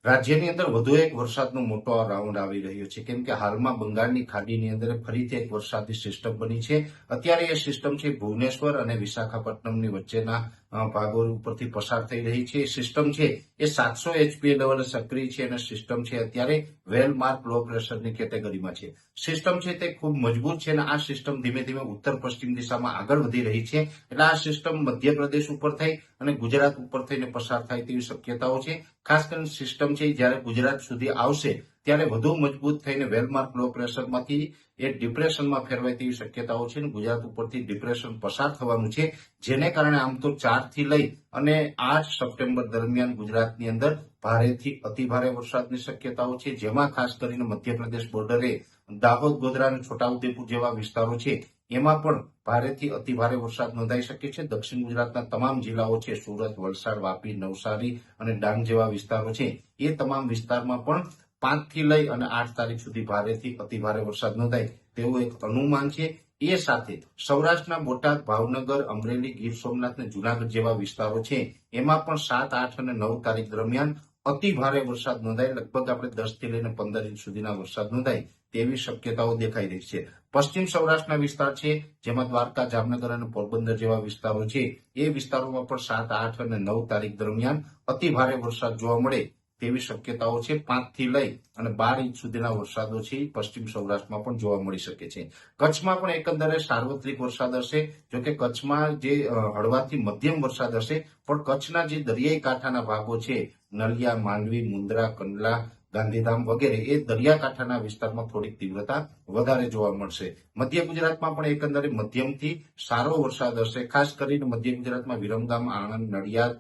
રાજ્યની અંદર વધુ એક વરસાદનો મોટો રાઉન્ડ આવી રહ્યો છે, કેમ કે હાલમાં બંગાળની ખાડીની અંદર ફરીથી એક વરસાદી સિસ્ટમ બની છે. અત્યારે એ સિસ્ટમ છે ભુવનેશ્વર અને વિશાખાપટ્ટનમની વચ્ચેના ભાગો ઉપરથી પસાર થઈ રહી છે. સિસ્ટમ છે એ 700 એચપીએ લેવલે સક્રિય છે અને સિસ્ટમ છે અત્યારે વેલ માર્ક લો પ્રેશરની કેટેગરીમાં છે. સિસ્ટમ છે તે ખૂબ મજબૂત છે અને આ સિસ્ટમ ધીમે ધીમે ઉત્તર પશ્ચિમ દિશામાં આગળ વધી રહી છે. એટલે આ સિસ્ટમ મધ્યપ્રદેશ ઉપર થઈ અને ગુજરાત ઉપર થઈને પસાર થાય તેવી શક્યતાઓ છે. ખાસ કરીને સિસ્ટમ છે જ્યારે ગુજરાત સુધી આવશે ત્યારે વધુ મજબૂત થઈને વેલમાર્ક લો પ્રેશરમાંથી એ ડિપ્રેશનમાં ફેરવાય તેવી શક્યતાઓ છે અને ગુજરાત ઉપરથી ડિપ્રેશન પસાર થવાનું છે, જેને કારણે આમ તો 4 થી લઈ અને 8 સપ્ટેમ્બર દરમિયાન ગુજરાતની અંદર ભારેથી અતિભારે વરસાદની શક્યતાઓ છે, જેમાં ખાસ કરીને મધ્યપ્રદેશ બોર્ડરે દાહોદ, ગોધરા અને છોટાઉદેપુર જેવા વિસ્તારો છે એમાં પણ ભારેથી અતિભારે વરસાદ નોંધાઈ શકે છે. દક્ષિણ ગુજરાતના તમામ જિલ્લાઓ છે, સુરત, વલસાડ, વાપી, નવસારી અને ડાંગ જેવા વિસ્તારો છે, એ તમામ વિસ્તારમાં પણ 5 થી લઈ અને 8 તારીખ સુધી ભારેથી અતિભારે વરસાદ નોંધાય તેવું એક અનુમાન છે. એ સાથે સૌરાષ્ટ્રના બોટાદ, ભાવનગર, અમરેલી, ગીર સોમનાથ અને જુનાગઢ જેવા વિસ્તારો છે એમાં પણ 7, 8 અને 9 તારીખ દરમિયાન અતિ ભારે વરસાદ નોંધાય. લગભગ આપણે 10 થી લઈને 15 ઇંચ સુધીના વરસાદ નોંધાય તેવી શક્યતાઓ દેખાઈ રહી છે. પશ્ચિમ સૌરાષ્ટ્રના વિસ્તાર છે, જેમાં દ્વારકા, જામનગર અને પોરબંદર જેવા વિસ્તારો છે, એ વિસ્તારોમાં પણ 7, 8 અને 9 તારીખ દરમિયાન અતિ ભારે વરસાદ જોવા મળે તેવી શક્યતાઓ છે. 5 થી લઈ અને 12 ઇંચ સુધીના વરસાદો છે પશ્ચિમ સૌરાષ્ટ્રમાં પણ જોવા મળી શકે છે. કચ્છમાં પણ એકંદરે સાર્વત્રિક વરસાદ હશે, જોકે કચ્છમાં જે હળવાથી મધ્યમ વરસાદ હશે, પણ કચ્છના જે દરિયાઈ કાંઠાના ભાગો છે, નળિયા, માંડવી, મુન્દ્રા, કંડલા, ગાંધીધામ વગેરે, એ દરિયાકાંઠાના વિસ્તારમાં થોડીક તીવ્રતા વધારે જોવા મળશે. મધ્ય ગુજરાતમાં પણ એકંદરે મધ્યમથી સારો વરસાદ હશે. ખાસ કરીને મધ્ય ગુજરાતમાં વિરમગામ, આણંદ, નડિયાદ,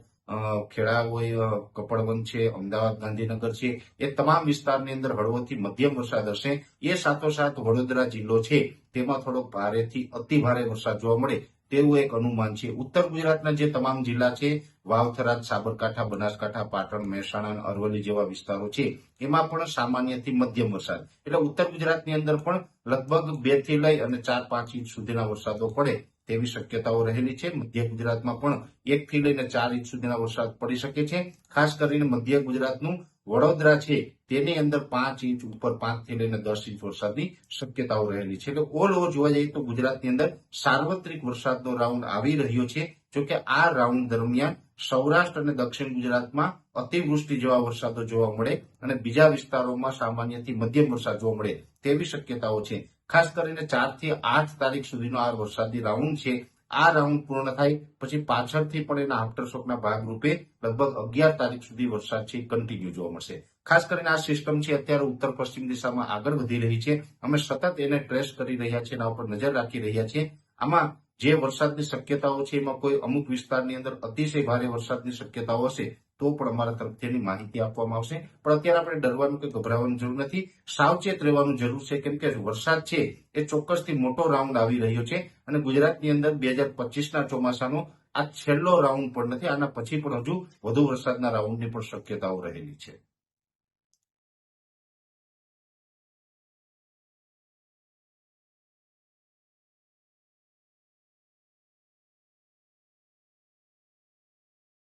ખેડા હોય, કપડવંત છે, અમદાવાદ, ગાંધીનગર છે, એ તમામ વિસ્તારની અંદર હળવોથી મધ્યમ વરસાદ હશે. એ સાથોસાથ વડોદરા જિલ્લો છે તેમાં થોડોક ભારેથી અતિ ભારે વરસાદ જોવા મળે તેવું એક અનુમાન છે. ઉત્તર ગુજરાતના જે તમામ જિલ્લા છે, વાવ-થરાદ, સાબરકાંઠા, બનાસકાંઠા, પાટણ, મહેસાણા અને અરવલ્લી જેવા વિસ્તારો છે, એમાં પણ સામાન્યથી મધ્યમ વરસાદ. એટલે ઉત્તર ગુજરાતની અંદર પણ લગભગ 2 થી લઈ અને 4-5 ઇંચ સુધીના વરસાદો પડે તેવી શક્યતાઓ રહેલી છે. મધ્ય ગુજરાતમાં પણ 1 થી લઈને 4 ઇંચ સુધીના વરસાદ પડી શકે છે. ખાસ કરીને મધ્ય ગુજરાતનું વડોદરા છે તેની અંદર 5 ઇંચ ઉપર 5 થી લઈને 10 ઇંચ વરસાદની શક્યતાઓ રહેલી છે. એટલે ઓલ ઓવર જોવા જઈએ તો ગુજરાતની અંદર સાર્વત્રિક વરસાદનો રાઉન્ડ આવી રહ્યો છે. જોકે આ રાઉન્ડ દરમિયાન સૌરાષ્ટ્ર અને દક્ષિણ ગુજરાતમાં અતિવૃષ્ટિ જેવા વરસાદો જોવા મળે અને બીજા વિસ્તારોમાં સામાન્યથી મધ્યમ વરસાદ જોવા મળે તેવી શક્યતાઓ છે. ખાસ કરીને 4 થી 8 તારીખ સુધીનો આ વરસાદી રાઉન્ડ છે. આ રાઉન્ડ પૂર્ણ થાય પછી પાછળથી પણ એના આફ્ટરશોકના ભાગરૂપે લગભગ 11 તારીખ સુધી વરસાદ છે કન્ટિન્યુ જોવા મળશે. ખાસ કરીને આ સિસ્ટમ છે અત્યારે ઉત્તર પશ્ચિમ દિશામાં આગળ વધી રહી છે. અમે સતત એને ટ્રેસ કરી રહ્યા છીએ, એના ઉપર નજર રાખી રહ્યા છીએ. આમાં જે વરસાદની શક્યતાઓ છે એમાં કોઈ અમુક વિસ્તારની અંદર અતિશય ભારે વરસાદની શક્યતાઓ હશે તો પણ અમારા તરફથી એની માહિતી આપવામાં આવશે. પણ અત્યારે આપણે ડરવાનું કે ગભરાવાની જરૂર નથી, સાવચેત રહેવાનું જરૂર છે, કેમ કે વરસાદ છે એ ચોક્કસથી મોટો રાઉન્ડ આવી રહ્યો છે અને ગુજરાતની અંદર 2025ના ચોમાસાનો આ છેલ્લો રાઉન્ડ પણ નથી. આના પછી પણ હજુ વધુ વરસાદના રાઉન્ડની પણ શક્યતાઓ રહેલી છે.